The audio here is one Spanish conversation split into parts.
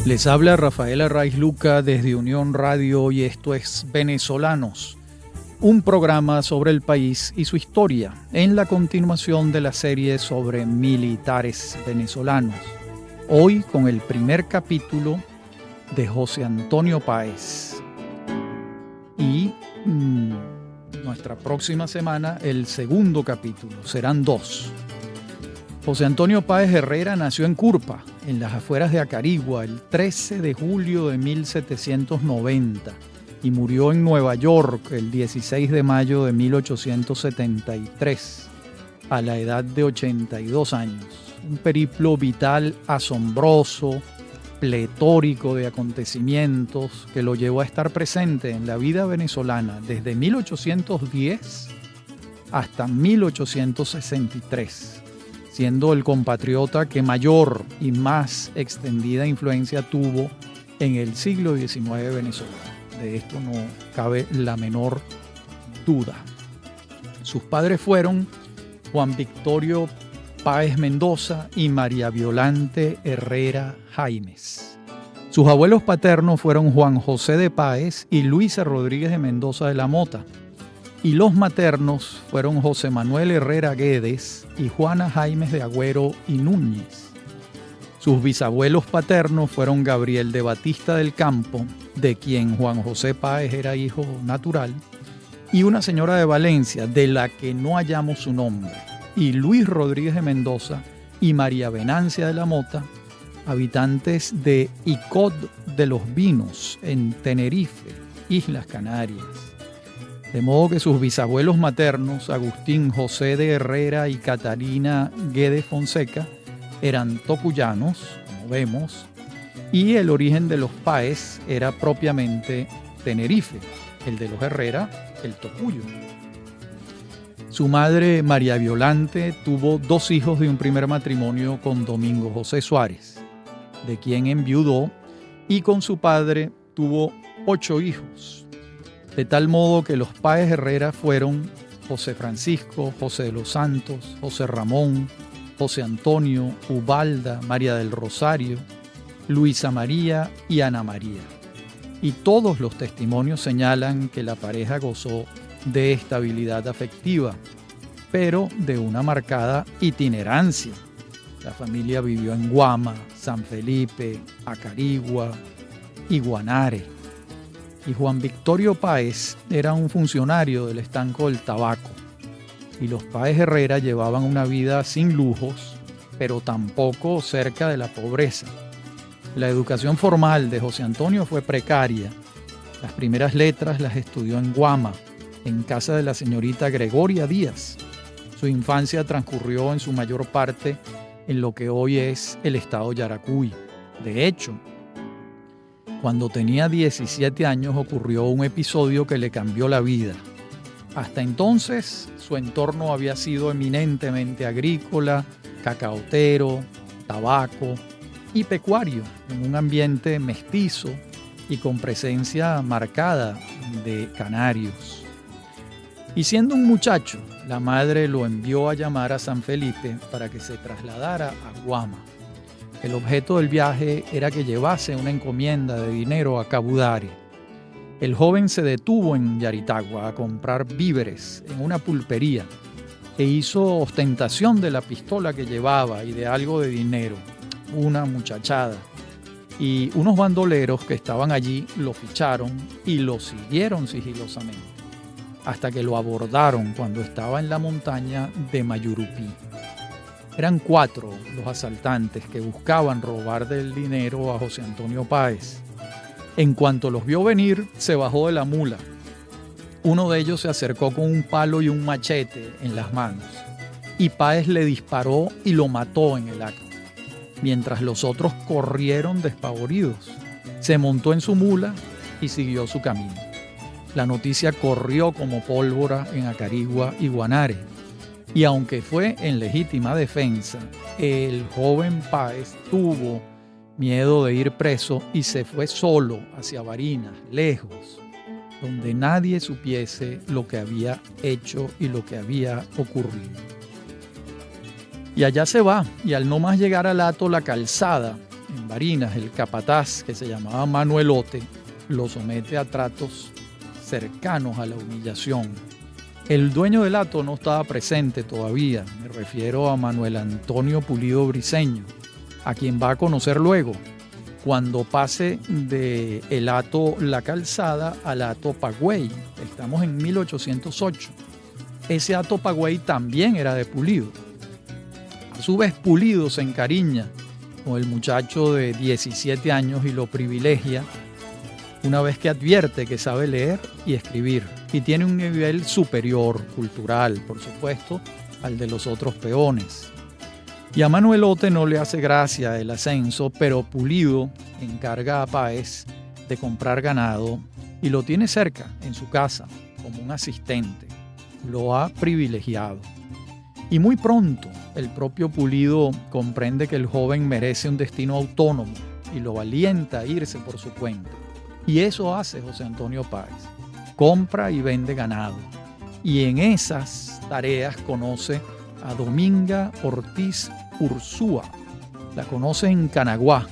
Les habla Rafael Arraiz Luca desde Unión Radio y esto es Venezolanos, un programa sobre el país y su historia en la continuación de la serie sobre militares venezolanos. Hoy con el primer capítulo de José Antonio Páez y nuestra próxima semana el segundo capítulo, serán dos. José Antonio Páez Herrera nació en Curpa, en las afueras de Acarigua, el 13 de julio de 1790 y murió en Nueva York el 16 de mayo de 1873, a la edad de 82 años. Un periplo vital asombroso, pletórico de acontecimientos que lo llevó a estar presente en la vida venezolana desde 1810 hasta 1863. Siendo el compatriota que mayor y más extendida influencia tuvo en el siglo XIX venezolano. De esto no cabe la menor duda. Sus padres fueron Juan Victorio Páez Mendoza y María Violante Herrera Jaimes. Sus abuelos paternos fueron Juan José de Páez y Luisa Rodríguez de Mendoza de la Mota. Y los maternos fueron José Manuel Herrera Guedes y Juana Jaimes de Agüero y Núñez. Sus bisabuelos paternos fueron Gabriel de Batista del Campo, de quien Juan José Páez era hijo natural, y una señora de Valencia, de la que no hallamos su nombre, y Luis Rodríguez de Mendoza y María Venancia de la Mota, habitantes de Icod de los Vinos, en Tenerife, Islas Canarias. De modo que sus bisabuelos maternos, Agustín José de Herrera y Catalina Guedes Fonseca, eran tocuyanos, como vemos, y el origen de los Páez era propiamente Tenerife, el de los Herrera, el Tocuyo. Su madre, María Violante, tuvo dos hijos de un primer matrimonio con Domingo José Suárez, de quien enviudó, y con su padre tuvo 8 hijos. De tal modo que los Páez Herrera fueron José Francisco, José de los Santos, José Ramón, José Antonio, Ubalda, María del Rosario, Luisa María y Ana María. Y todos los testimonios señalan que la pareja gozó de estabilidad afectiva, pero de una marcada itinerancia. La familia vivió en Guama, San Felipe, Acarigua y Guanare. Y Juan Victorio Páez era un funcionario del estanco del tabaco. Y los Páez Herrera llevaban una vida sin lujos, pero tampoco cerca de la pobreza. La educación formal de José Antonio fue precaria. Las primeras letras las estudió en Guama, en casa de la señorita Gregoria Díaz. Su infancia transcurrió en su mayor parte en lo que hoy es el estado Yaracuy. De hecho, cuando tenía 17 años ocurrió un episodio que le cambió la vida. Hasta entonces su entorno había sido eminentemente agrícola, cacaotero, tabaco y pecuario, en un ambiente mestizo y con presencia marcada de canarios. Y siendo un muchacho, la madre lo envió a llamar a San Felipe para que se trasladara a Guama. El objeto del viaje era que llevase una encomienda de dinero a Cabudare. El joven se detuvo en Yaritagua a comprar víveres en una pulpería e hizo ostentación de la pistola que llevaba y de algo de dinero, una muchachada. Y unos bandoleros que estaban allí lo ficharon y lo siguieron sigilosamente, hasta que lo abordaron cuando estaba en la montaña de Mayurupí. Eran 4 los asaltantes que buscaban robar del dinero a José Antonio Páez. En cuanto los vio venir, se bajó de la mula. Uno de ellos se acercó con un palo y un machete en las manos, y Páez le disparó y lo mató en el acto, mientras los otros corrieron despavoridos. Se montó en su mula y siguió su camino. La noticia corrió como pólvora en Acarigua y Guanare. Y aunque fue en legítima defensa, el joven Páez tuvo miedo de ir preso y se fue solo hacia Barinas, lejos, donde nadie supiese lo que había hecho y lo que había ocurrido. Y allá se va, y al no más llegar al hato La Calzada, en Barinas, el capataz, que se llamaba Manuelote, lo somete a tratos cercanos a la humillación. El dueño del hato no estaba presente todavía, me refiero a Manuel Antonio Pulido Briceño, a quien va a conocer luego, cuando pase de el hato La Calzada al hato Pagüey. Estamos en 1808. Ese hato Pagüey también era de Pulido. A su vez, Pulido se encariña con el muchacho de 17 años y lo privilegia una vez que advierte que sabe leer y escribir y tiene un nivel superior, cultural, por supuesto, al de los otros peones. Y a Manuelote no le hace gracia el ascenso, pero Pulido encarga a Páez de comprar ganado y lo tiene cerca, en su casa, como un asistente. Lo ha privilegiado. Y muy pronto el propio Pulido comprende que el joven merece un destino autónomo y lo alienta a irse por su cuenta. Y eso hace José Antonio Páez. Compra y vende ganado. Y en esas tareas conoce a Dominga Ortiz Ursúa. La conoce en Canaguá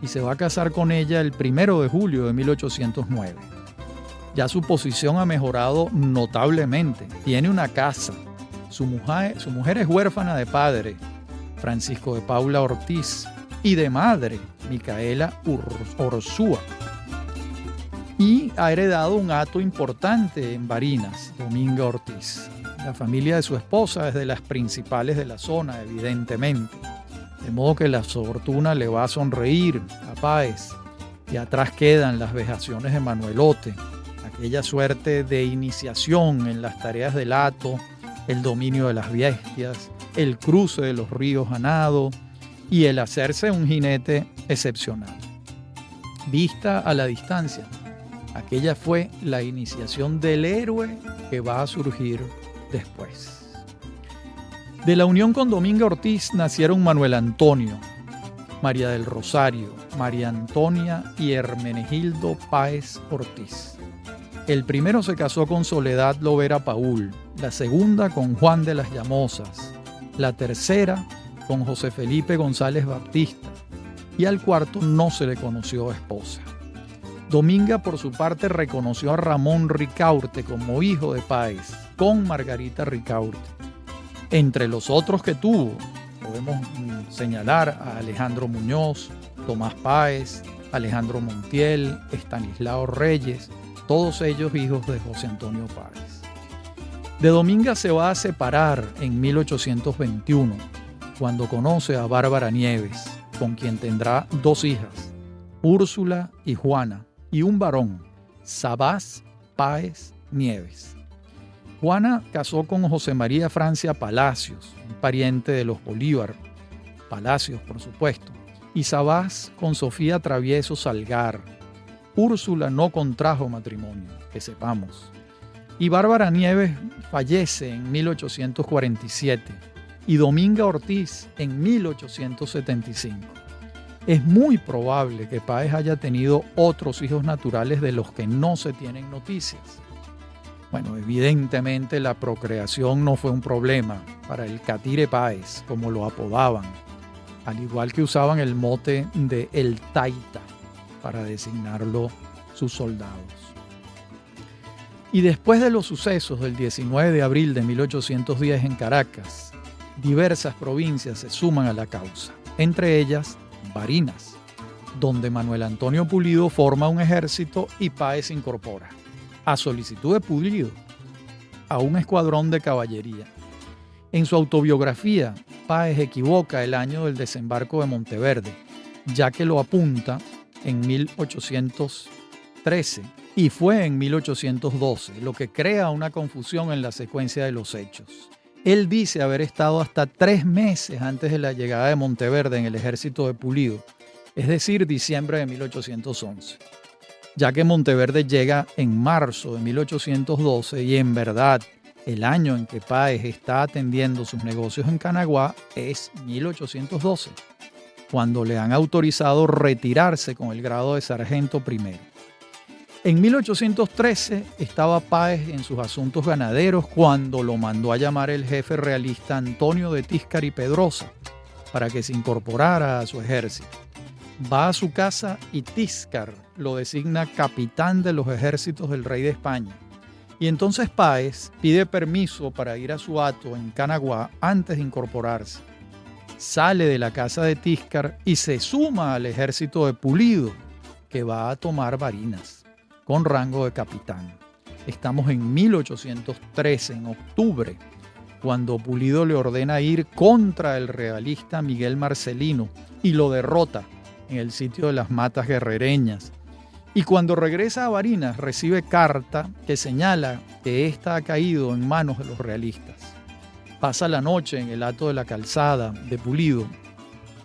y se va a casar con ella el 1 de julio de 1809. Ya su posición ha mejorado notablemente. Tiene una casa. Su mujer es huérfana de padre, Francisco de Paula Ortiz, y de madre, Micaela Ursúa. Y ha heredado un hato importante en Barinas, Dominga Ortiz. La familia de su esposa es de las principales de la zona, evidentemente. De modo que la fortuna le va a sonreír a Páez. Y atrás quedan las vejaciones de Manuelote, aquella suerte de iniciación en las tareas del hato, el dominio de las bestias, el cruce de los ríos a nado y el hacerse un jinete excepcional. Vista a la distancia, aquella fue la iniciación del héroe que va a surgir después. De la unión con Dominga Ortiz nacieron Manuel Antonio, María del Rosario, María Antonia y Hermenegildo Páez Ortiz. El primero se casó con Soledad Lovera Paul, la segunda con Juan de las Llamosas, la tercera con José Felipe González Baptista y al cuarto no se le conoció esposa. Dominga, por su parte, reconoció a Ramón Ricaurte como hijo de Páez, con Margarita Ricaurte. Entre los otros que tuvo, podemos señalar a Alejandro Muñoz, Tomás Páez, Alejandro Montiel, Estanislao Reyes, todos ellos hijos de José Antonio Páez. De Dominga se va a separar en 1821, cuando conoce a Bárbara Nieves, con quien tendrá dos hijas, Úrsula y Juana, y un varón, Sabás Páez Nieves. Juana casó con José María Francia Palacios, un pariente de los Bolívar, Palacios por supuesto, y Sabás con Sofía Travieso Salgar. Úrsula no contrajo matrimonio, que sepamos. Y Bárbara Nieves fallece en 1847 y Dominga Ortiz en 1875. Es muy probable que Páez haya tenido otros hijos naturales de los que no se tienen noticias. Bueno, evidentemente la procreación no fue un problema para el Catire Páez, como lo apodaban, al igual que usaban el mote de El Taita para designarlo sus soldados. Y después de los sucesos del 19 de abril de 1810 en Caracas, diversas provincias se suman a la causa, entre ellas Barinas, donde Manuel Antonio Pulido forma un ejército y Páez se incorpora, a solicitud de Pulido, a un escuadrón de caballería. En su autobiografía, Páez equivoca el año del desembarco de Monteverde, ya que lo apunta en 1813 y fue en 1812, lo que crea una confusión en la secuencia de los hechos. Él dice haber estado hasta 3 meses antes de la llegada de Monteverde en el ejército de Pulido, es decir, diciembre de 1811, ya que Monteverde llega en marzo de 1812 y en verdad el año en que Páez está atendiendo sus negocios en Canaguá es 1812, cuando le han autorizado retirarse con el grado de sargento primero. En 1813 estaba Páez en sus asuntos ganaderos cuando lo mandó a llamar el jefe realista Antonio de Tíscar y Pedrosa para que se incorporara a su ejército. Va a su casa y Tiscar lo designa capitán de los ejércitos del rey de España. Y entonces Páez pide permiso para ir a su hato en Canaguá antes de incorporarse. Sale de la casa de Tiscar y se suma al ejército de Pulido, que va a tomar Barinas, con rango de capitán. Estamos en 1813, en octubre, cuando Pulido le ordena ir contra el realista Miguel Marcelino y lo derrota en el sitio de las Matas Guerrereñas. Y cuando regresa a Barinas recibe carta que señala que ésta ha caído en manos de los realistas. Pasa la noche en el hato de la Calzada de Pulido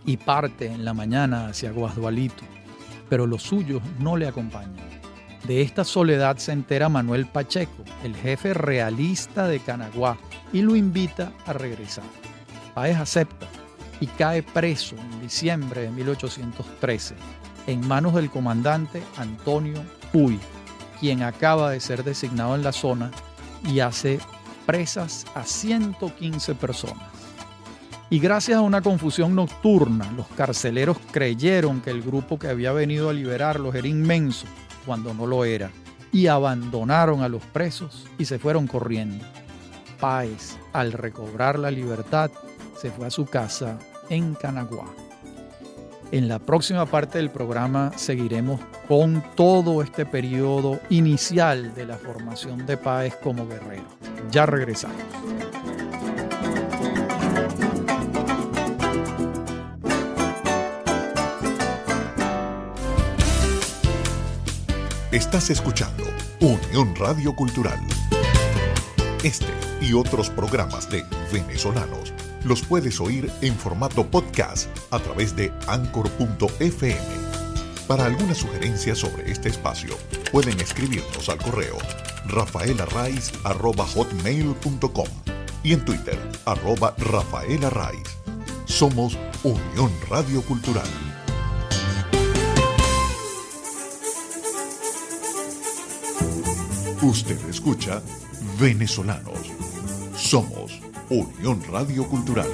y parte en la mañana hacia Guasdualito, pero los suyos no le acompañan. De esta soledad se entera Manuel Pacheco, el jefe realista de Canaguá, y lo invita a regresar. Páez acepta y cae preso en diciembre de 1813 en manos del comandante Antonio Puy, quien acaba de ser designado en la zona y hace presas a 115 personas. Y gracias a una confusión nocturna, los carceleros creyeron que el grupo que había venido a liberarlos era inmenso, cuando no lo era, y abandonaron a los presos y se fueron corriendo. Páez, al recobrar la libertad, se fue a su casa en Canaguá. En la próxima parte del programa seguiremos con todo este periodo inicial de la formación de Páez como guerrero. Ya regresamos. Estás escuchando Unión Radio Cultural. Este y otros programas de venezolanos los puedes oír en formato podcast a través de Anchor.fm. Para alguna sugerencia sobre este espacio, pueden escribirnos al correo rafaelarraiz@hotmail.com y en Twitter @rafaelarraiz. Somos Unión Radio Cultural. Usted escucha Venezolanos. Somos Unión Radio Cultural.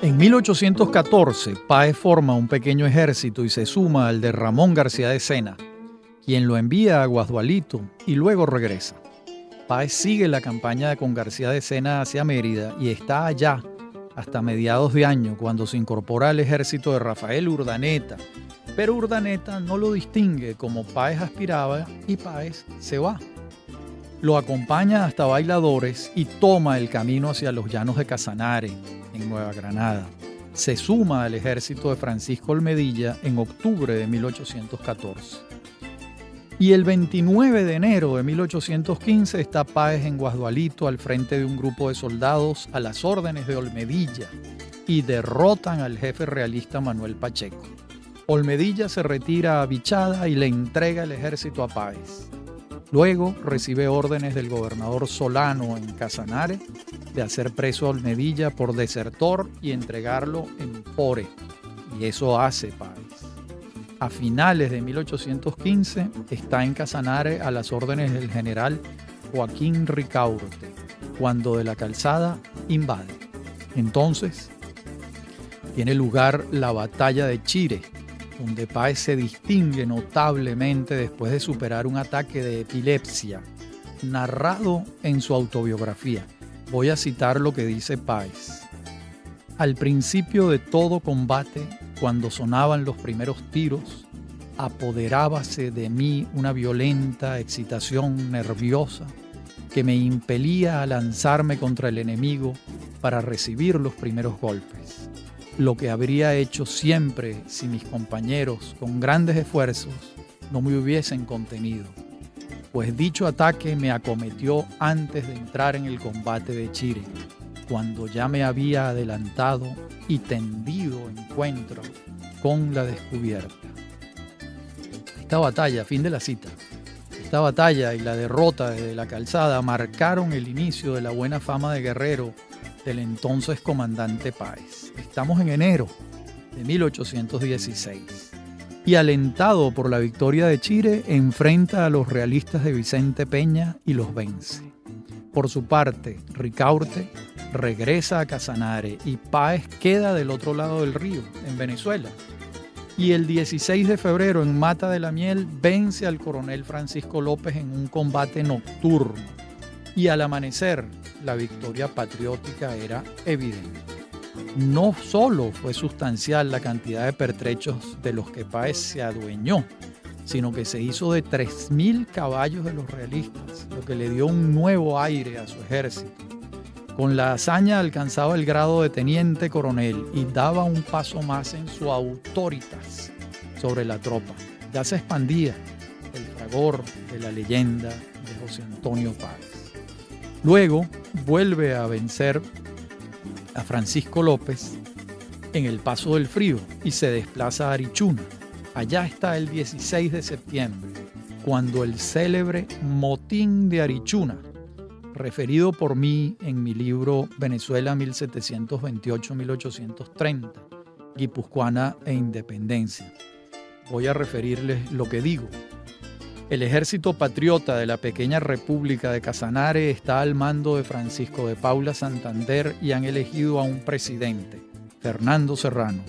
En 1814, Páez forma un pequeño ejército y se suma al de Ramón García de Sena, quien lo envía a Guasdualito y luego regresa. Páez sigue la campaña con García de Sena hacia Mérida y está allá hasta mediados de año, cuando se incorpora al ejército de Rafael Urdaneta. Pero Urdaneta no lo distingue como Páez aspiraba y Páez se va. Lo acompaña hasta Bailadores y toma el camino hacia los llanos de Casanare, en Nueva Granada. Se suma al ejército de Francisco Olmedilla en octubre de 1814. Y el 29 de enero de 1815 está Páez en Guasdualito al frente de un grupo de soldados a las órdenes de Olmedilla y derrotan al jefe realista Manuel Pacheco. Olmedilla se retira a Vichada y le entrega el ejército a Páez. Luego recibe órdenes del gobernador Solano en Casanare de hacer preso a Olmedilla por desertor y entregarlo en Pore. Y eso hace Páez. A finales de 1815 está en Casanare a las órdenes del general Joaquín Ricaurte, cuando de la Calzada invade. Entonces tiene lugar la batalla de Chire, donde Páez se distingue notablemente después de superar un ataque de epilepsia, narrado en su autobiografía. Voy a citar lo que dice Páez. Al principio de todo combate, cuando sonaban los primeros tiros, apoderábase de mí una violenta excitación nerviosa que me impelía a lanzarme contra el enemigo para recibir los primeros golpes. Lo que habría hecho siempre si mis compañeros, con grandes esfuerzos, no me hubiesen contenido, pues dicho ataque me acometió antes de entrar en el combate de Chire, cuando ya me había adelantado y tendido encuentro con la descubierta. Esta batalla, fin de la cita, esta batalla y la derrota de la Calzada marcaron el inicio de la buena fama de guerrero del entonces comandante Páez. Estamos en enero de 1816 y alentado por la victoria de Chire, enfrenta a los realistas de Vicente Peña y los vence. Por su parte, Ricaurte regresa a Casanare y Páez queda del otro lado del río, en Venezuela. Y el 16 de febrero, en Mata de la Miel, vence al coronel Francisco López en un combate nocturno. Y al amanecer, la victoria patriótica era evidente. No solo fue sustancial la cantidad de pertrechos de los que Páez se adueñó, sino que se hizo de 3.000 caballos de los realistas, lo que le dio un nuevo aire a su ejército. Con la hazaña alcanzaba el grado de teniente coronel y daba un paso más en su autoritas sobre la tropa. Ya se expandía el fragor de la leyenda de José Antonio Páez. Luego vuelve a vencer a Francisco López en el Paso del Frío y se desplaza a Arichuna. Allá está el 16 de septiembre, cuando el célebre Motín de Arichuna, referido por mí en mi libro Venezuela 1728-1830, Guipuzcoana e Independencia. Voy a referirles lo que digo. El ejército patriota de la pequeña República de Casanare está al mando de Francisco de Paula Santander y han elegido a un presidente, Fernando Serrano.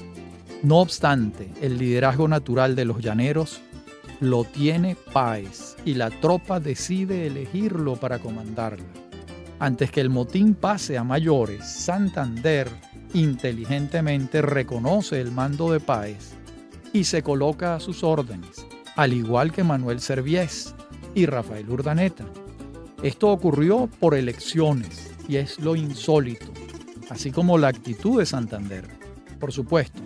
No obstante, el liderazgo natural de los llaneros lo tiene Páez y la tropa decide elegirlo para comandarla. Antes que el motín pase a mayores, Santander inteligentemente reconoce el mando de Páez y se coloca a sus órdenes, al igual que Manuel Serviés y Rafael Urdaneta. Esto ocurrió por elecciones y es lo insólito, así como la actitud de Santander. Por supuesto,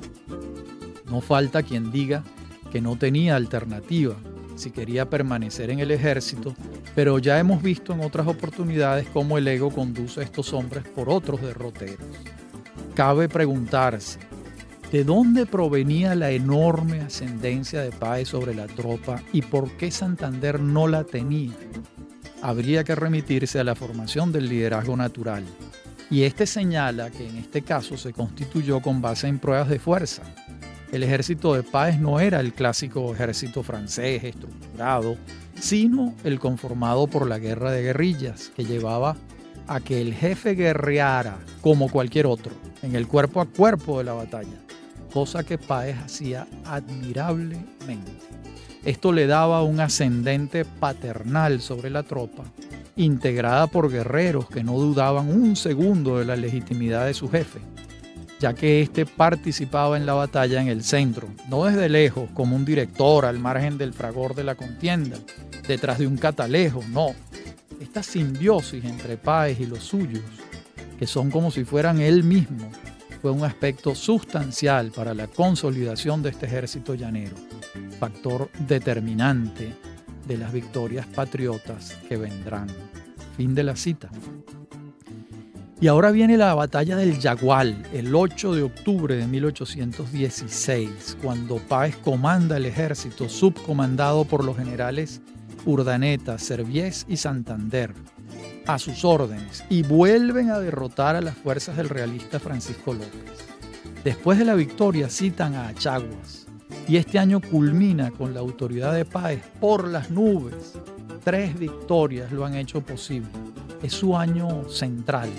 no falta quien diga que no tenía alternativa si quería permanecer en el ejército, pero ya hemos visto en otras oportunidades cómo el ego conduce a estos hombres por otros derroteros. Cabe preguntarse, ¿de dónde provenía la enorme ascendencia de Páez sobre la tropa y por qué Santander no la tenía? Habría que remitirse a la formación del liderazgo natural, y este señala que en este caso se constituyó con base en pruebas de fuerza. El ejército de Páez no era el clásico ejército francés estructurado, sino el conformado por la guerra de guerrillas, que llevaba a que el jefe guerreara como cualquier otro, en el cuerpo a cuerpo de la batalla, cosa que Páez hacía admirablemente. Esto le daba un ascendente paternal sobre la tropa, integrada por guerreros que no dudaban un segundo de la legitimidad de su jefe, ya que éste participaba en la batalla en el centro, no desde lejos como un director al margen del fragor de la contienda, detrás de un catalejo, no. Esta simbiosis entre Páez y los suyos, que son como si fueran él mismo, fue un aspecto sustancial para la consolidación de este ejército llanero, factor determinante de las victorias patriotas que vendrán. Fin de la cita. Y ahora viene la batalla del Yagual, el 8 de octubre de 1816, cuando Páez comanda el ejército subcomandado por los generales Urdaneta, Serviés y Santander, a sus órdenes, y vuelven a derrotar a las fuerzas del realista Francisco López. Después de la victoria citan a Achaguas, y este año culmina con la autoridad de Páez por las nubes. 3 victorias lo han hecho posible. Es su año central,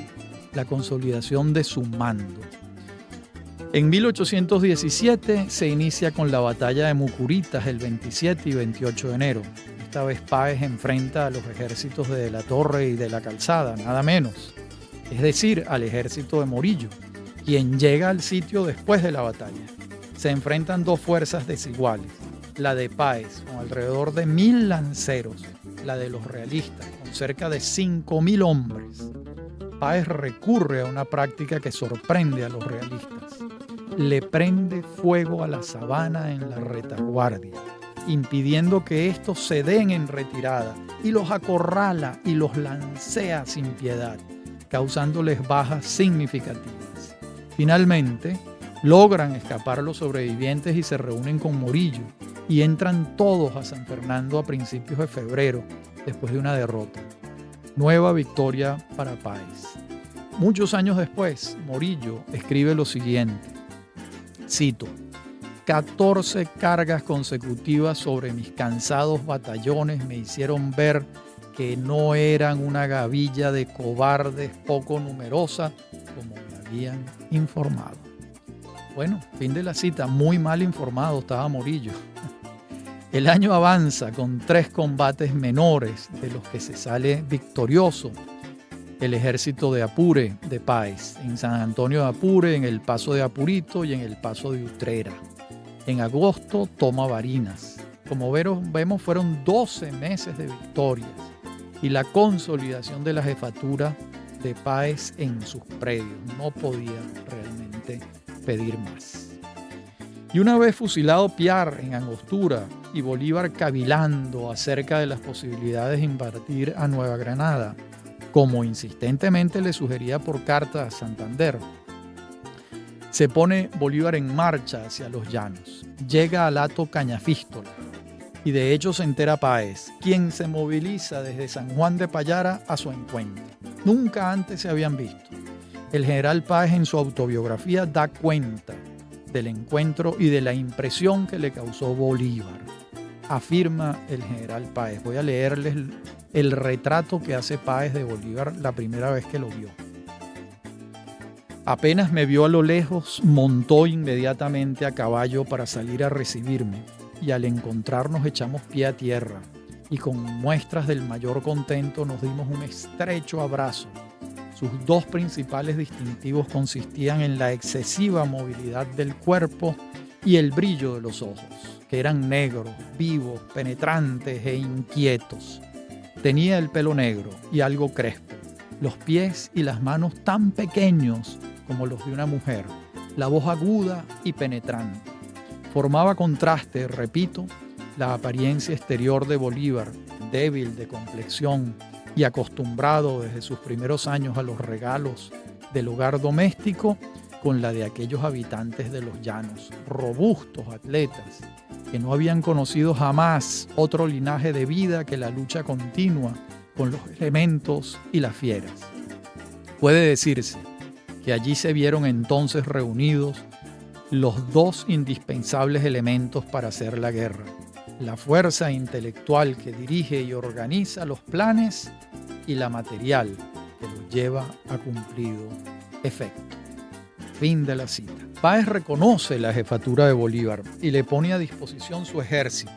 la consolidación de su mando. En 1817 se inicia con la batalla de Mucuritas el 27 y 28 de enero. Esta vez Páez enfrenta a los ejércitos de la Torre y de la Calzada, nada menos, es decir, al ejército de Morillo, quien llega al sitio después de la batalla. Se enfrentan 2 fuerzas desiguales, la de Páez con alrededor de 1.000 lanceros, la de los realistas con cerca de 5.000 hombres. Páez recurre a una práctica que sorprende a los realistas. Le prende fuego a la sabana en la retaguardia, impidiendo que estos se den en retirada, y los acorrala y los lancea sin piedad, causándoles bajas significativas. Finalmente, logran escapar los sobrevivientes y se reúnen con Morillo, y entran todos a San Fernando a principios de febrero, después de una derrota. Nueva victoria para Páez. Muchos años después, Morillo escribe lo siguiente, cito: 14 cargas consecutivas sobre mis cansados batallones me hicieron ver que no eran una gavilla de cobardes poco numerosa, como me habían informado. Bueno, fin de la cita. Muy mal informado estaba Morillo. El año avanza con 3 combates menores de los que se sale victorioso el ejército de Apure de Páez, en San Antonio de Apure, en el Paso de Apurito y en el Paso de Utrera. En agosto toma Barinas. Como vemos, fueron 12 meses de victorias y la consolidación de la jefatura de Páez en sus predios. No podía realmente pedir más. Y una vez fusilado Piar en Angostura y Bolívar cavilando acerca de las posibilidades de invadir a Nueva Granada, como insistentemente le sugería por carta a Santander, se pone Bolívar en marcha hacia los llanos. Llega al hato Cañafístola y de hecho se entera Páez, quien se moviliza desde San Juan de Payara a su encuentro. Nunca antes se habían visto. El general Páez en su autobiografía da cuenta del encuentro y de la impresión que le causó Bolívar. Afirma el general Páez. Voy a leerles el retrato que hace Páez de Bolívar la primera vez que lo vio. Apenas me vio a lo lejos, montó inmediatamente a caballo para salir a recibirme, y al encontrarnos echamos pie a tierra, y con muestras del mayor contento nos dimos un estrecho abrazo. Sus 2 principales distintivos consistían en la excesiva movilidad del cuerpo y el brillo de los ojos, que eran negros, vivos, penetrantes e inquietos. Tenía el pelo negro y algo crespo, los pies y las manos tan pequeños como los de una mujer, la voz aguda y penetrante. Formaba contraste, repito, la apariencia exterior de Bolívar, débil de complexión y acostumbrado desde sus primeros años a los regalos del hogar doméstico, con la de aquellos habitantes de los llanos, robustos atletas, que no habían conocido jamás otro linaje de vida que la lucha continua con los elementos y las fieras. Puede decirse que allí se vieron entonces reunidos los 2 indispensables elementos para hacer la guerra: la fuerza intelectual que dirige y organiza los planes y la material que los lleva a cumplido efecto. Fin de la cita. Páez reconoce la jefatura de Bolívar y le pone a disposición su ejército,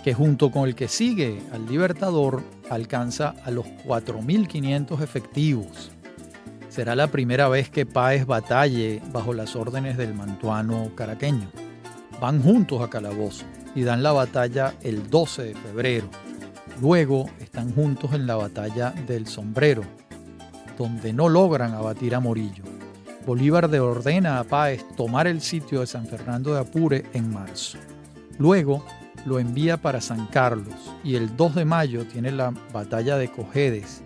que junto con el que sigue al Libertador alcanza a los 4.500 efectivos. Será la primera vez que Páez batalle bajo las órdenes del mantuano caraqueño. Van juntos a Calabozo y dan la batalla el 12 de febrero. Luego están juntos en la batalla del Sombrero, donde no logran abatir a Morillo. Bolívar le ordena a Páez tomar el sitio de San Fernando de Apure en marzo. Luego lo envía para San Carlos y el 2 de mayo tiene la batalla de Cojedes,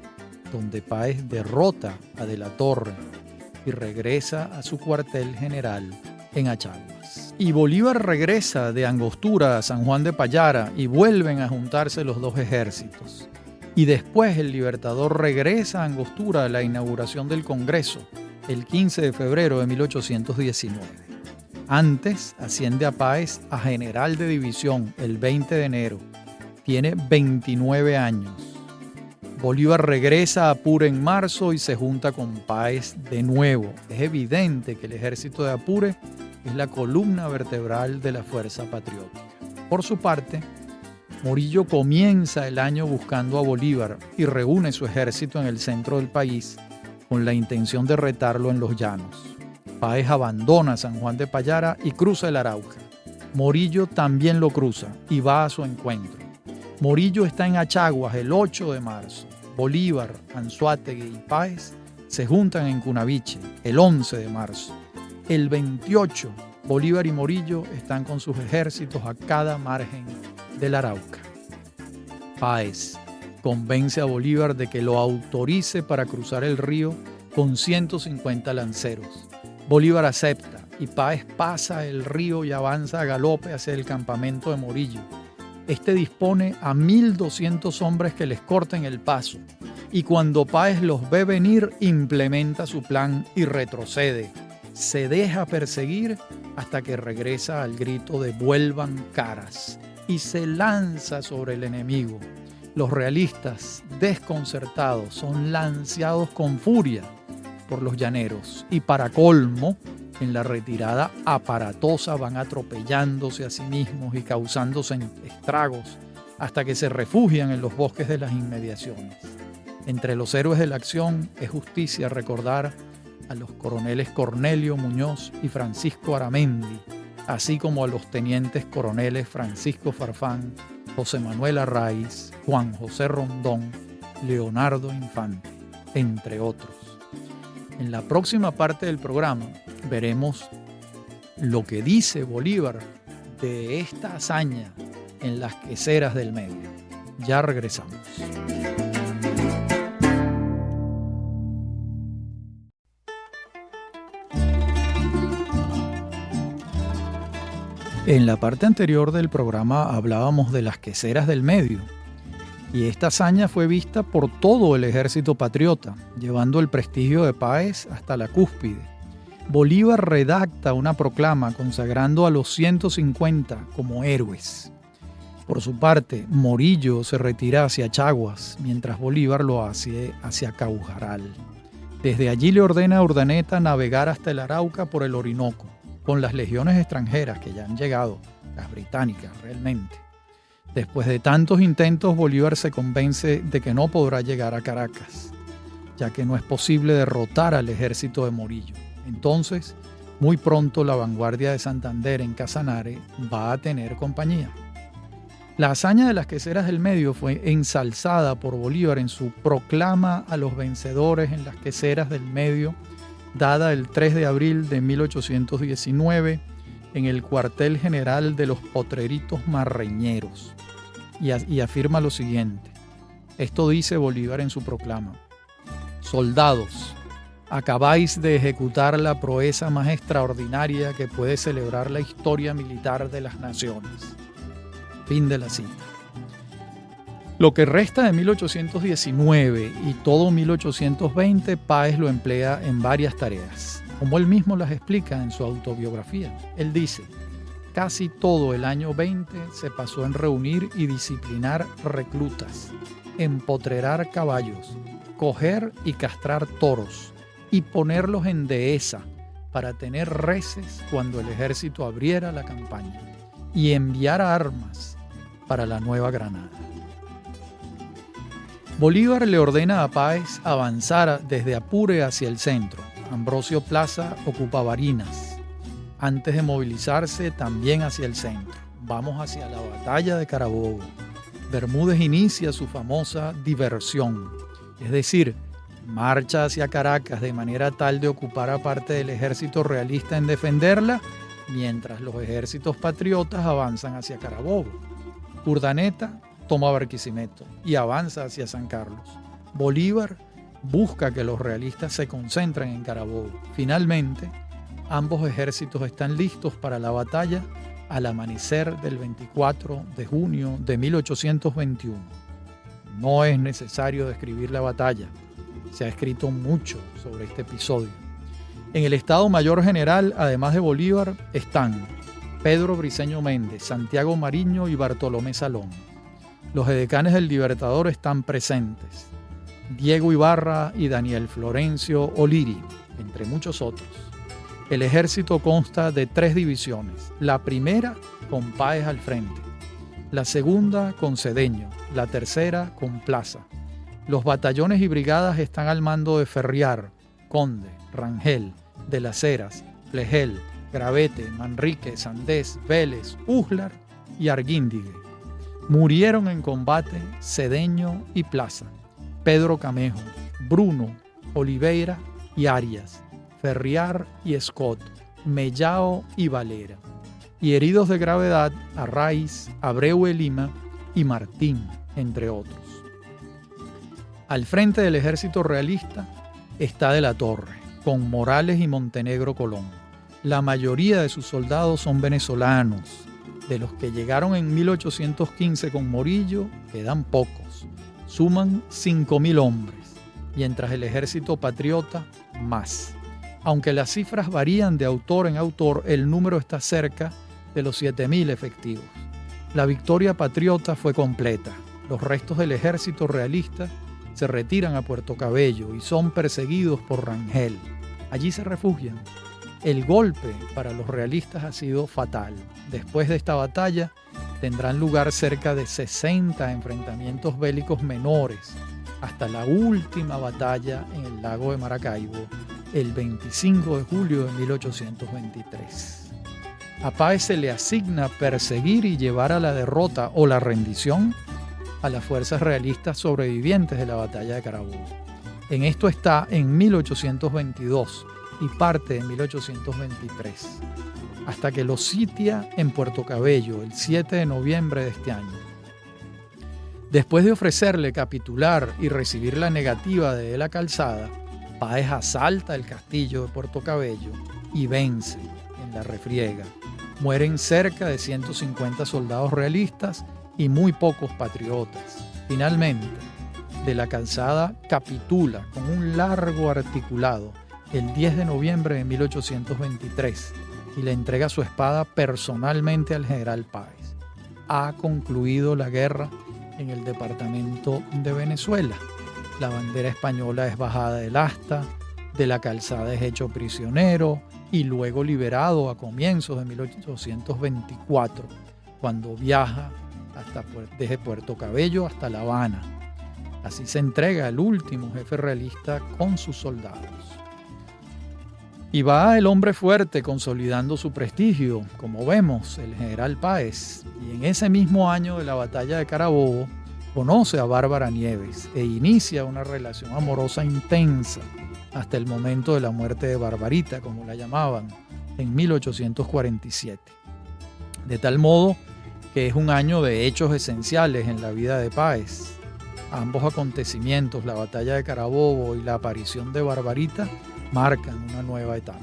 donde Páez derrota a De la Torre y regresa a su cuartel general en Achaguas. Y Bolívar regresa de Angostura a San Juan de Payara y vuelven a juntarse los 2 ejércitos. Y después el Libertador regresa a Angostura a la inauguración del Congreso, el 15 de febrero de 1819. Antes asciende a Páez a general de división el 20 de enero. Tiene 29 años. Bolívar regresa a Apure en marzo y se junta con Páez de nuevo. Es evidente que el ejército de Apure es la columna vertebral de la fuerza patriótica. Por su parte, Morillo comienza el año buscando a Bolívar y reúne su ejército en el centro del país con la intención de retarlo en los llanos. Páez abandona San Juan de Payara y cruza el Arauca. Morillo también lo cruza y va a su encuentro. Morillo está en Achaguas el 8 de marzo. Bolívar, Anzoátegui y Páez se juntan en Cunaviche el 11 de marzo. El 28, Bolívar y Morillo están con sus ejércitos a cada margen del Arauca. Páez convence a Bolívar de que lo autorice para cruzar el río con 150 lanceros. Bolívar acepta y Páez pasa el río y avanza a galope hacia el campamento de Morillo. Este dispone a 1.200 hombres que les corten el paso, y cuando Páez los ve venir, implementa su plan y retrocede. Se deja perseguir hasta que regresa al grito de "vuelvan caras", y se lanza sobre el enemigo. Los realistas, desconcertados, son lanceados con furia por los llaneros y para colmo, en la retirada aparatosa van atropellándose a sí mismos y causándose estragos hasta que se refugian en los bosques de las inmediaciones. Entre los héroes de la acción es justicia recordar a los coroneles Cornelio Muñoz y Francisco Aramendi, así como a los tenientes coroneles Francisco Farfán, José Manuel Arraiz, Juan José Rondón, Leonardo Infante, entre otros. En la próxima parte del programa veremos lo que dice Bolívar de esta hazaña en las queseras del medio. Ya regresamos. En la parte anterior del programa hablábamos de las queseras del medio y esta hazaña fue vista por todo el ejército patriota, llevando el prestigio de Páez hasta la cúspide. Bolívar redacta una proclama consagrando a los 150 como héroes. Por su parte, Morillo se retira hacia Chaguas, mientras Bolívar lo hace hacia Caujaral. Desde allí le ordena a Urdaneta navegar hasta el Arauca por el Orinoco, con las legiones extranjeras que ya han llegado, las británicas realmente. Después de tantos intentos, Bolívar se convence de que no podrá llegar a Caracas, ya que no es posible derrotar al ejército de Morillo. Entonces, muy pronto la vanguardia de Santander en Casanare va a tener compañía. La hazaña de las queseras del medio fue ensalzada por Bolívar en su proclama a los vencedores en las queseras del medio, dada el 3 de abril de 1819 en el cuartel general de los Potreritos Marreñeros. Y afirma lo siguiente. Esto dice Bolívar en su proclama. Soldados, acabáis de ejecutar la proeza más extraordinaria que puede celebrar la historia militar de las naciones. Fin de la cita. Lo que resta de 1819 y todo 1820, Páez lo emplea en varias tareas, como él mismo las explica en su autobiografía. Él dice, casi todo el año 20 se pasó en reunir y disciplinar reclutas, empotrerar caballos, coger y castrar toros y ponerlos en dehesa para tener reses cuando el ejército abriera la campaña y enviar armas para la Nueva Granada. Bolívar le ordena a Páez avanzar desde Apure hacia el centro. Ambrosio Plaza ocupa Barinas. Antes de movilizarse también hacia el centro. Vamos hacia la batalla de Carabobo. Bermúdez inicia su famosa diversión, es decir, marcha hacia Caracas de manera tal de ocupar a parte del ejército realista en defenderla, mientras los ejércitos patriotas avanzan hacia Carabobo. Urdaneta toma Barquisimeto y avanza hacia San Carlos. Bolívar busca que los realistas se concentren en Carabobo. Finalmente, ambos ejércitos están listos para la batalla al amanecer del 24 de junio de 1821. No es necesario describir la batalla. Se ha escrito mucho sobre este episodio. En el Estado Mayor General, además de Bolívar, están Pedro Briceño Méndez, Santiago Mariño y Bartolomé Salón. Los edecanes del Libertador están presentes. Diego Ibarra y Daniel Florencio Oliri, entre muchos otros. El ejército consta de 3 divisiones. La primera con Páez al frente. La segunda con Cedeño. La tercera con Plaza. Los batallones y brigadas están al mando de Ferriar, Conde, Rangel, de las Heras, Flegel, Gravete, Manrique, Sandés, Vélez, Uslar y Arguíndigue. Murieron en combate Cedeño y Plaza, Pedro Camejo, Bruno, Oliveira y Arias, Ferriar y Scott, Mellao y Valera. Y heridos de gravedad Arraiz, Abreu de Lima y Martín, entre otros. Al frente del ejército realista está De la Torre, con Morales y Montenegro Colón. La mayoría de sus soldados son venezolanos. De los que llegaron en 1815 con Morillo, quedan pocos. Suman 5.000 hombres, mientras el ejército patriota, más. Aunque las cifras varían de autor en autor, el número está cerca de los 7.000 efectivos. La victoria patriota fue completa. Los restos del ejército realista se retiran a Puerto Cabello y son perseguidos por Rangel. Allí se refugian. El golpe para los realistas ha sido fatal. Después de esta batalla tendrán lugar cerca de 60 enfrentamientos bélicos menores hasta la última batalla en el lago de Maracaibo el 25 de julio de 1823. A Páez se le asigna perseguir y llevar a la derrota o la rendición a las fuerzas realistas sobrevivientes de la batalla de Carabobo. En esto está en 1822 y parte de 1823, hasta que los sitia en Puerto Cabello el 7 de noviembre de este año. Después de ofrecerle capitular y recibir la negativa de la Calzada, Páez asalta el castillo de Puerto Cabello y vence en la refriega. Mueren cerca de 150 soldados realistas y muy pocos patriotas. Finalmente, de la Calzada capitula con un largo articulado el 10 de noviembre de 1823 y le entrega su espada personalmente al general Páez. Ha concluido la guerra en el departamento de Venezuela. La bandera española es bajada del asta, de la Calzada es hecho prisionero y luego liberado a comienzos de 1824, cuando viaja desde Puerto Cabello hasta La Habana. Así se entrega el último jefe realista con sus soldados. Y va el hombre fuerte consolidando su prestigio, como vemos, el general Páez. Y en ese mismo año de la batalla de Carabobo, conoce a Bárbara Nieves e inicia una relación amorosa intensa hasta el momento de la muerte de Barbarita, como la llamaban, en 1847. De tal modo que es un año de hechos esenciales en la vida de Páez. Ambos acontecimientos, la batalla de Carabobo y la aparición de Barbarita, marcan una nueva etapa.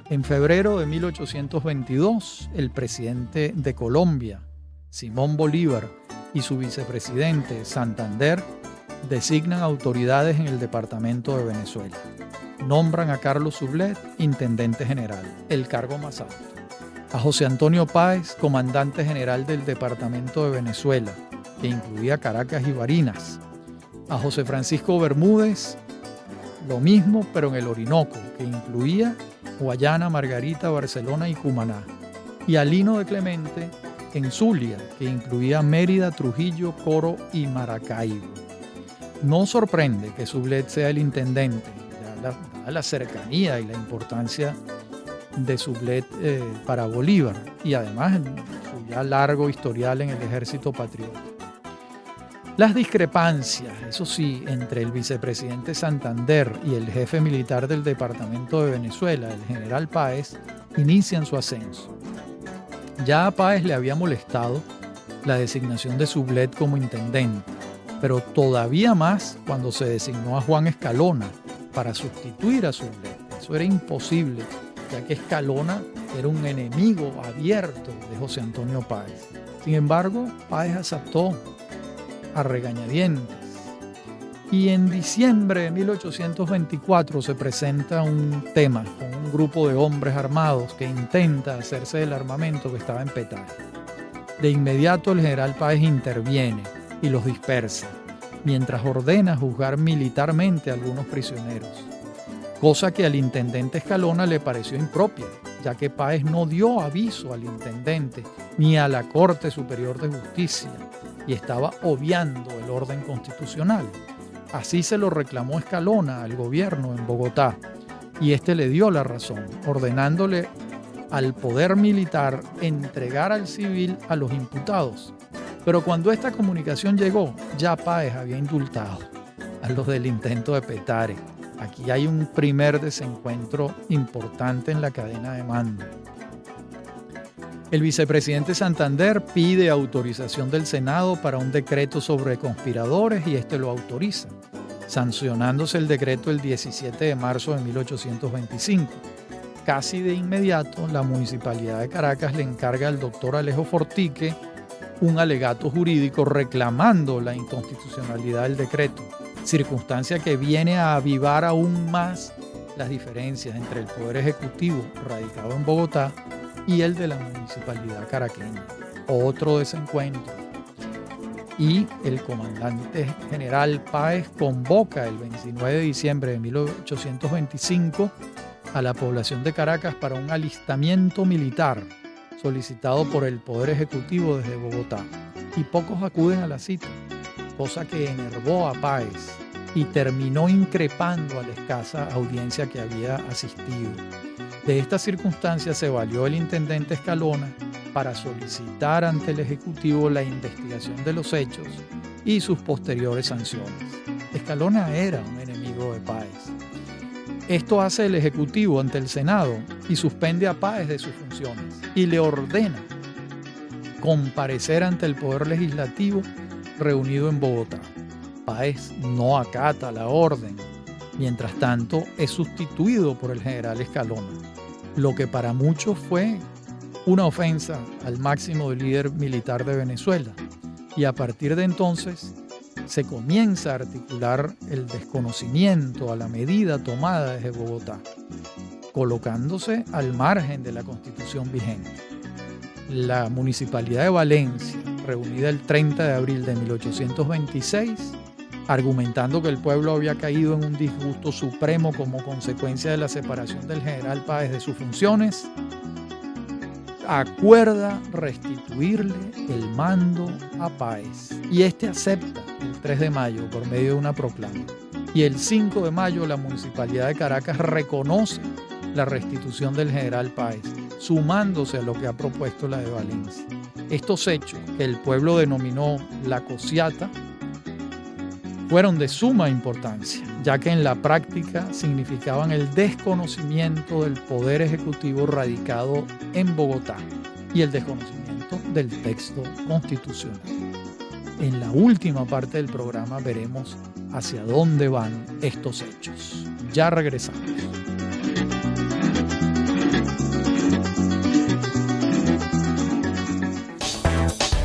En febrero de 1822, el presidente de Colombia, Simón Bolívar, y su vicepresidente, Santander, designan autoridades en el departamento de Venezuela. Nombran a Carlos Sublet intendente general, el cargo más alto. A José Antonio Páez, comandante general del departamento de Venezuela, que incluía Caracas y Barinas. A José Francisco Bermúdez, lo mismo, pero en el Orinoco, que incluía Guayana, Margarita, Barcelona y Cumaná. Y a Lino de Clemente en Zulia, que incluía Mérida, Trujillo, Coro y Maracaibo. No sorprende que Sublet sea el intendente, dada la cercanía y la importancia de Sublet para Bolívar, y además su ya largo historial en el ejército patriota. Las discrepancias, eso sí, entre el vicepresidente Santander y el jefe militar del departamento de Venezuela, el general Páez, inician su ascenso. Ya a Páez le había molestado la designación de Sublet como intendente, pero todavía más cuando se designó a Juan Escalona para sustituir a Sublet. Eso era imposible, ya que Escalona era un enemigo abierto de José Antonio Páez. Sin embargo, Páez aceptó a regañadientes. Y en diciembre de 1824 se presenta un tema con un grupo de hombres armados que intenta hacerse del armamento que estaba en Petare. De inmediato el general Páez interviene y los dispersa, mientras ordena juzgar militarmente a algunos prisioneros, cosa que al intendente Escalona le pareció impropia, ya que Páez no dio aviso al intendente ni a la Corte Superior de Justicia y estaba obviando el orden constitucional. Así se lo reclamó Escalona al gobierno en Bogotá y este le dio la razón, ordenándole al poder militar entregar al civil a los imputados. Pero cuando esta comunicación llegó, ya Páez había indultado a los del intento de Petare. Aquí hay un primer desencuentro importante en la cadena de mando. El vicepresidente Santander pide autorización del Senado para un decreto sobre conspiradores y este lo autoriza, sancionándose el decreto el 17 de marzo de 1825. Casi de inmediato, la Municipalidad de Caracas le encarga al doctor Alejo Fortique un alegato jurídico reclamando la inconstitucionalidad del decreto, circunstancia que viene a avivar aún más las diferencias entre el Poder Ejecutivo, radicado en Bogotá, y el de la Municipalidad caraqueña. Otro desencuentro. y el comandante general Páez convoca el 29 de diciembre de 1825 a la población de Caracas para un alistamiento militar solicitado por el Poder Ejecutivo desde Bogotá, y pocos acuden a la cita, cosa que enervó a Páez y terminó increpando a la escasa audiencia que había asistido. De esta circunstancia se valió el intendente Escalona para solicitar ante el Ejecutivo la investigación de los hechos y sus posteriores sanciones. Escalona era un enemigo de Páez. Esto hace el Ejecutivo ante el Senado y suspende a Páez de sus funciones y le ordena comparecer ante el Poder Legislativo reunido en Bogotá. Páez no acata la orden. Mientras tanto, es sustituido por el general Escalona, lo que para muchos fue una ofensa al máximo líder militar de Venezuela. Y a partir de entonces se comienza a articular el desconocimiento a la medida tomada desde Bogotá, colocándose al margen de la Constitución vigente. La Municipalidad de Valencia, reunida el 30 de abril de 1826, argumentando que el pueblo había caído en un disgusto supremo como consecuencia de la separación del general Páez de sus funciones, acuerda restituirle el mando a Páez. Y este acepta el 3 de mayo por medio de una proclama. Y el 5 de mayo la Municipalidad de Caracas reconoce la restitución del general Páez, sumándose a lo que ha propuesto la de Valencia. Estos hechos, que el pueblo denominó la cociata, fueron de suma importancia, ya que en la práctica significaban el desconocimiento del Poder Ejecutivo radicado en Bogotá y el desconocimiento del texto constitucional. En la última parte del programa veremos hacia dónde van estos hechos. Ya regresamos.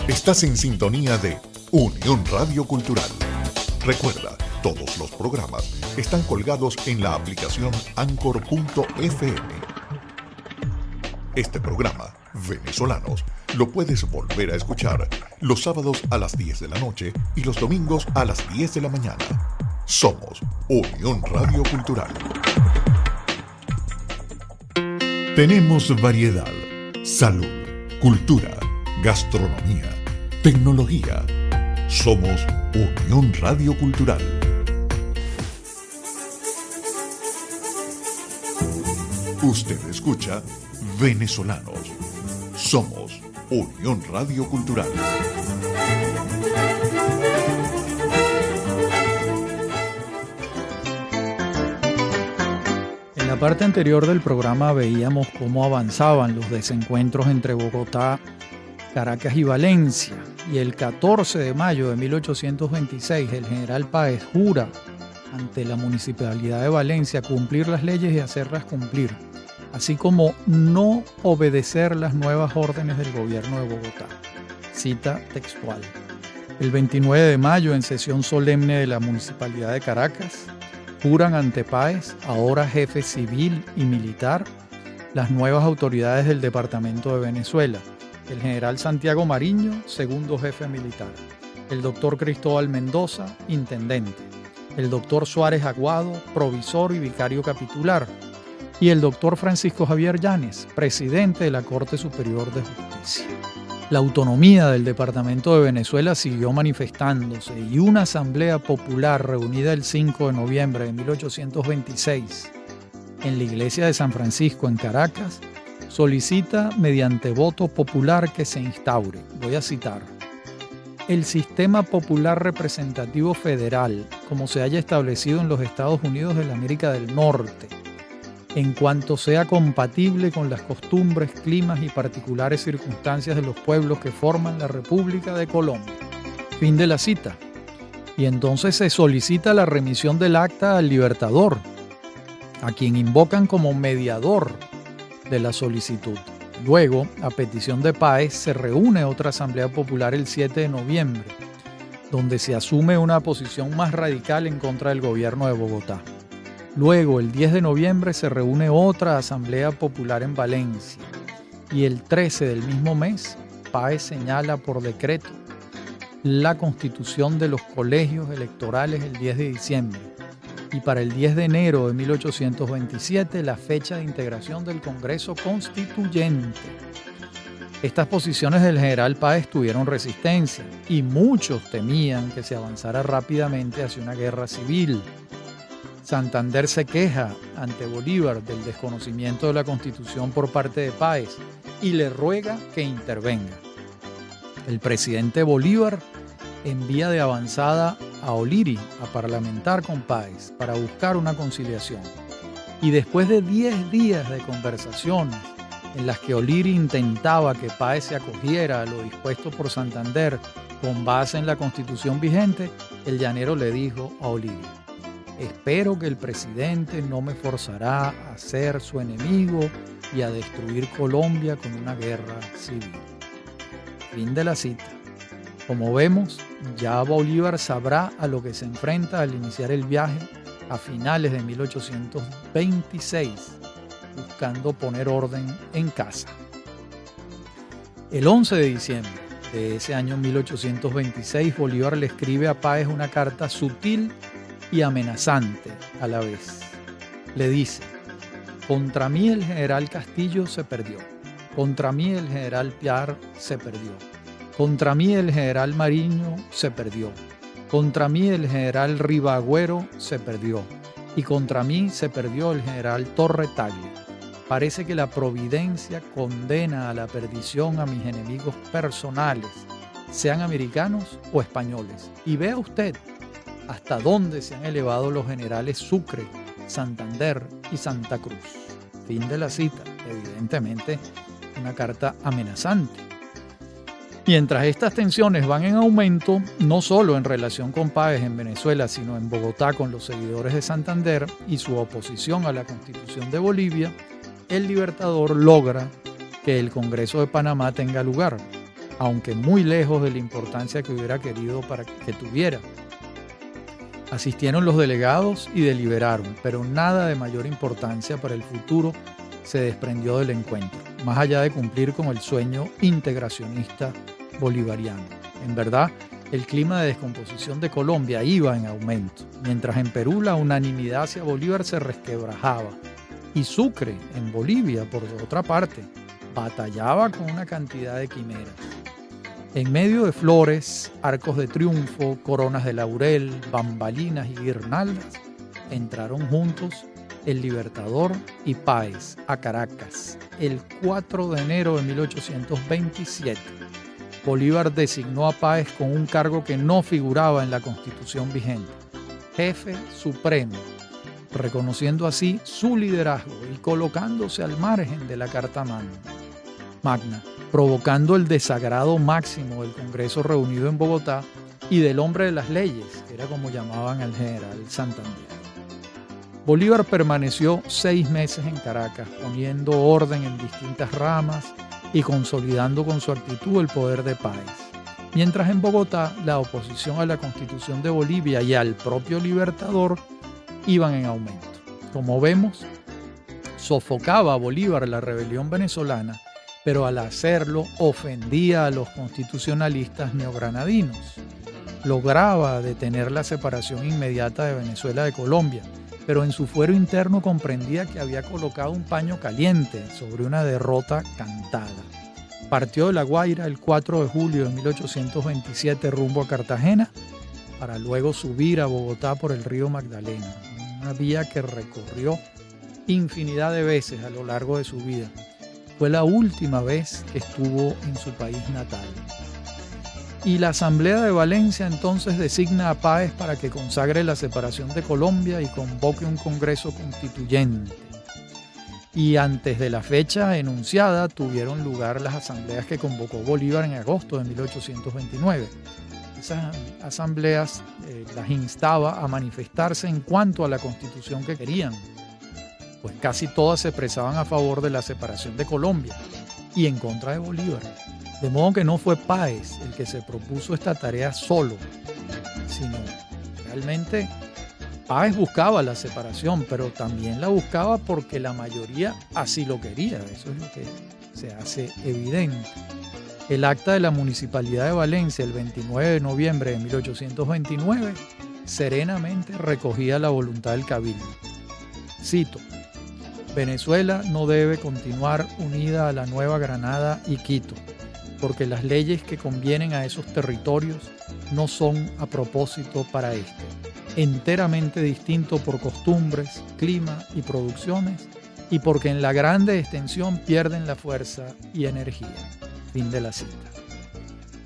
Estás en sintonía de Unión Radio Cultural. Recuerda, todos los programas están colgados en la aplicación Anchor.fm. Este programa, Venezolanos, lo puedes volver a escuchar los sábados a las 10 de la noche y los domingos a las 10 de la mañana. Somos Unión Radio Cultural. Tenemos variedad, salud, cultura, gastronomía, tecnología. Somos Unión Radio Cultural. Usted escucha Venezolanos. Somos Unión Radio Cultural. En la parte anterior del programa veíamos cómo avanzaban los desencuentros entre Bogotá, Caracas y Valencia, y el 14 de mayo de 1826 el general Páez jura ante la Municipalidad de Valencia cumplir las leyes y hacerlas cumplir, así como no obedecer las nuevas órdenes del gobierno de Bogotá. Cita textual. El 29 de mayo, en sesión solemne de la Municipalidad de Caracas, juran ante Páez, ahora jefe civil y militar, las nuevas autoridades del Departamento de Venezuela: el general Santiago Mariño, segundo jefe militar; el doctor Cristóbal Mendoza, intendente; el doctor Suárez Aguado, provisor y vicario capitular; y el doctor Francisco Javier Llanes, presidente de la Corte Superior de Justicia. La autonomía del Departamento de Venezuela siguió manifestándose y una asamblea popular reunida el 5 de noviembre de 1826 en la iglesia de San Francisco en Caracas solicita mediante voto popular que se instaure, voy a citar, el sistema popular representativo federal, como se haya establecido en los Estados Unidos de la América del Norte, en cuanto sea compatible con las costumbres, climas y particulares circunstancias de los pueblos que forman la República de Colombia. Fin de la cita. Y entonces se solicita la remisión del acta al Libertador, a quien invocan como mediador de la solicitud. Luego, a petición de Páez, se reúne otra asamblea popular el 7 de noviembre, donde se asume una posición más radical en contra del gobierno de Bogotá. Luego, el 10 de noviembre, se reúne otra asamblea popular en Valencia, y el 13 del mismo mes, Páez señala por decreto la constitución de los colegios electorales el 10 de diciembre y para el 10 de enero de 1827 la fecha de integración del Congreso Constituyente. Estas posiciones del general Páez tuvieron resistencia y muchos temían que se avanzara rápidamente hacia una guerra civil. Santander se queja ante Bolívar del desconocimiento de la Constitución por parte de Páez y le ruega que intervenga. El presidente Bolívar envía de avanzada a O'Leary a parlamentar con Páez para buscar una conciliación. Y después de 10 días de conversaciones en las que O'Leary intentaba que Páez se acogiera a lo dispuesto por Santander con base en la Constitución vigente, el llanero le dijo a O'Leary: espero que el presidente no me forzará a ser su enemigo y a destruir Colombia con una guerra civil. Fin de la cita. Como vemos, ya Bolívar sabrá a lo que se enfrenta al iniciar el viaje a finales de 1826, buscando poner orden en casa. El 11 de diciembre de ese año 1826, Bolívar le escribe a Páez una carta sutil y amenazante a la vez. Le dice: contra mí el general Castillo se perdió, contra mí el general Piar se perdió, contra mí el general Mariño se perdió, contra mí el general Ribagüero se perdió y contra mí se perdió el general Torre Tagle. Parece que la providencia condena a la perdición a mis enemigos personales, sean americanos o españoles. Y vea usted hasta dónde se han elevado los generales Sucre, Santander y Santa Cruz. Fin de la cita. Evidentemente, una carta amenazante. Mientras estas tensiones van en aumento, no solo en relación con Páez en Venezuela, sino en Bogotá con los seguidores de Santander y su oposición a la Constitución de Bolivia, el Libertador logra que el Congreso de Panamá tenga lugar, aunque muy lejos de la importancia que hubiera querido para que tuviera. Asistieron los delegados y deliberaron, pero nada de mayor importancia para el futuro se desprendió del encuentro, más allá de cumplir con el sueño integracionista bolivariano. En verdad, el clima de descomposición de Colombia iba en aumento, mientras en Perú la unanimidad hacia Bolívar se resquebrajaba, y Sucre, en Bolivia, por otra parte, batallaba con una cantidad de quimeras. En medio de flores, arcos de triunfo, coronas de laurel, bambalinas y guirnaldas, entraron juntos el Libertador y Páez a Caracas el 4 de enero de 1827. Bolívar designó a Páez con un cargo que no figuraba en la Constitución vigente: jefe supremo, reconociendo así su liderazgo y colocándose al margen de la Carta Magna, provocando el desagrado máximo del Congreso reunido en Bogotá y del hombre de las leyes, que era como llamaban al general Santander. Bolívar permaneció 6 meses en Caracas, poniendo orden en distintas ramas y consolidando con su actitud el poder de Páez. Mientras en Bogotá la oposición a la Constitución de Bolivia y al propio Libertador iban en aumento. Como vemos, sofocaba a Bolívar la rebelión venezolana, pero al hacerlo ofendía a los constitucionalistas neogranadinos. Lograba detener la separación inmediata de Venezuela de Colombia, pero en su fuero interno comprendía que había colocado un paño caliente sobre una derrota cantada. Partió de La Guaira el 4 de julio de 1827 rumbo a Cartagena, para luego subir a Bogotá por el río Magdalena, una vía que recorrió infinidad de veces a lo largo de su vida. Fue la última vez que estuvo en su país natal. Y la Asamblea de Valencia entonces designa a Páez para que consagre la separación de Colombia y convoque un Congreso Constituyente. Y antes de la fecha enunciada tuvieron lugar las asambleas que convocó Bolívar en agosto de 1829. Esas asambleas las instaba a manifestarse en cuanto a la Constitución que querían, pues casi todas se expresaban a favor de la separación de Colombia y en contra de Bolívar. De modo que no fue Páez el que se propuso esta tarea solo, sino realmente Páez buscaba la separación, pero también la buscaba porque la mayoría así lo quería. Eso es lo que se hace evidente. El acta de la Municipalidad de Valencia el 29 de noviembre de 1829 serenamente recogía la voluntad del cabildo. Cito: Venezuela no debe continuar unida a la Nueva Granada y Quito, porque las leyes que convienen a esos territorios no son a propósito para este, enteramente distinto por costumbres, clima y producciones, y porque en la grande extensión pierden la fuerza y energía. Fin de la cita.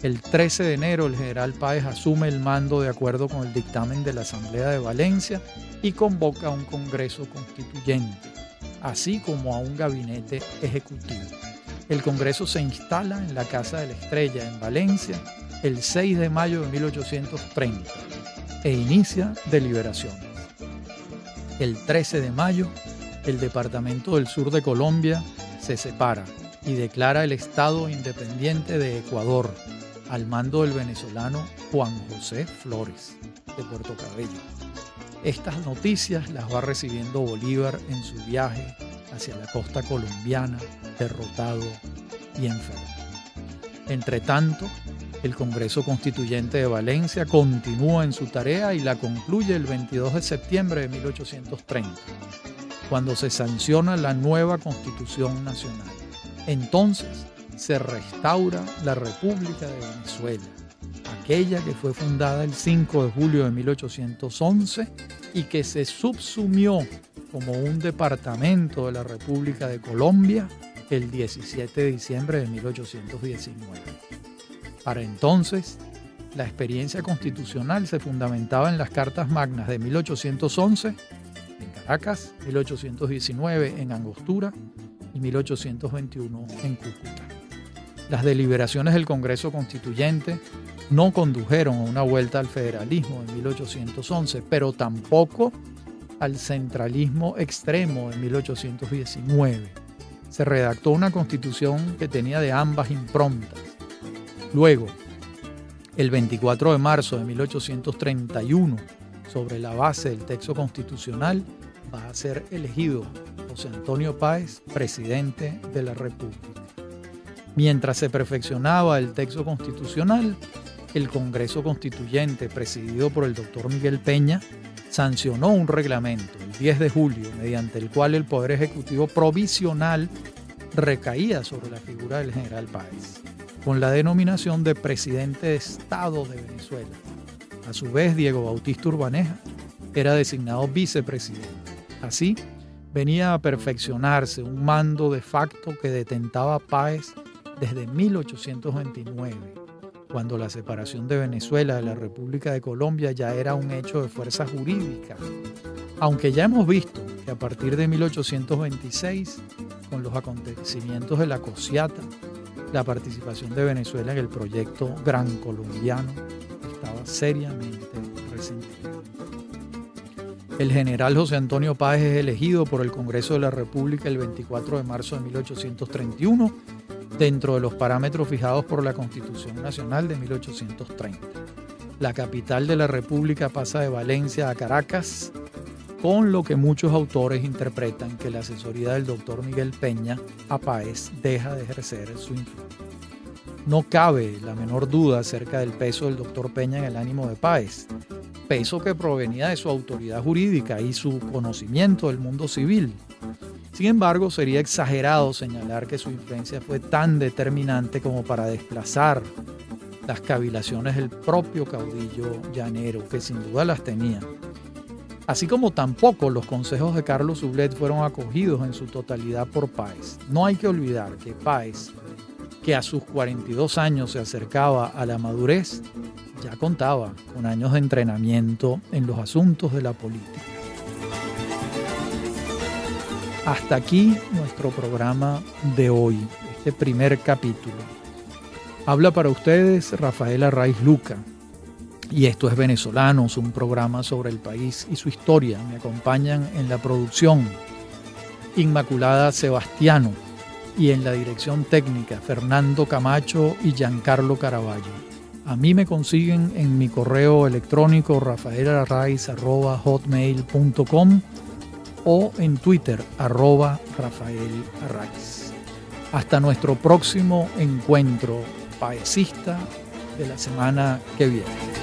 El 13 de enero el general Páez asume el mando de acuerdo con el dictamen de la Asamblea de Valencia y convoca a un Congreso Constituyente, así como a un gabinete ejecutivo. El Congreso se instala en la Casa de la Estrella en Valencia el 6 de mayo de 1830 e inicia deliberaciones. El 13 de mayo, el Departamento del Sur de Colombia se separa y declara el Estado Independiente de Ecuador al mando del venezolano Juan José Flores, de Puerto Cabello. Estas noticias las va recibiendo Bolívar en su viaje hacia la costa colombiana, derrotado y enfermo. Entre tanto, el Congreso Constituyente de Valencia continúa en su tarea y la concluye el 22 de septiembre de 1830, cuando se sanciona la nueva Constitución Nacional. Entonces se restaura la República de Venezuela, aquella que fue fundada el 5 de julio de 1811 y que se subsumió como un departamento de la República de Colombia el 17 de diciembre de 1819. Para entonces, la experiencia constitucional se fundamentaba en las Cartas Magnas de 1811 en Caracas, 1819 en Angostura y 1821 en Cúcuta. Las deliberaciones del Congreso Constituyente no condujeron a una vuelta al federalismo en 1811, pero tampoco al centralismo extremo en 1819. Se redactó una constitución que tenía de ambas improntas. Luego, el 24 de marzo de 1831, sobre la base del texto constitucional, va a ser elegido José Antonio Páez presidente de la República. Mientras se perfeccionaba el texto constitucional, el Congreso Constituyente, presidido por el doctor Miguel Peña, sancionó un reglamento el 10 de julio, mediante el cual el Poder Ejecutivo provisional recaía sobre la figura del general Páez, con la denominación de Presidente de Estado de Venezuela. A su vez, Diego Bautista Urbaneja era designado vicepresidente. Así, venía a perfeccionarse un mando de facto que detentaba Páez desde 1829, cuando la separación de Venezuela de la República de Colombia ya era un hecho de fuerza jurídica, aunque ya hemos visto que a partir de 1826, con los acontecimientos de la Cociata, la participación de Venezuela en el proyecto Gran Colombiano estaba seriamente resentida. El general José Antonio Páez es elegido por el Congreso de la República el 24 de marzo de 1831, dentro de los parámetros fijados por la Constitución Nacional de 1830. La capital de la República pasa de Valencia a Caracas, con lo que muchos autores interpretan que la asesoría del doctor Miguel Peña a Páez deja de ejercer su influencia. No cabe la menor duda acerca del peso del doctor Peña en el ánimo de Páez, peso que provenía de su autoridad jurídica y su conocimiento del mundo civil. Sin embargo, sería exagerado señalar que su influencia fue tan determinante como para desplazar las cavilaciones del propio caudillo llanero, que sin duda las tenía. Así como tampoco los consejos de Carlos Sublet fueron acogidos en su totalidad por Páez. No hay que olvidar que Páez, que a sus 42 años se acercaba a la madurez, ya contaba con años de entrenamiento en los asuntos de la política. Hasta aquí nuestro programa de hoy, este primer capítulo. Habla para ustedes Rafael Arraiz Luca, y esto es Venezolanos, un programa sobre el país y su historia. Me acompañan en la producción Inmaculada Sebastiano y en la dirección técnica Fernando Camacho y Giancarlo Caraballo. A mí me consiguen en mi correo electrónico rafaelarraiz@hotmail.com o en Twitter @Rafael Arraiz. Hasta nuestro próximo encuentro paecista de la semana que viene.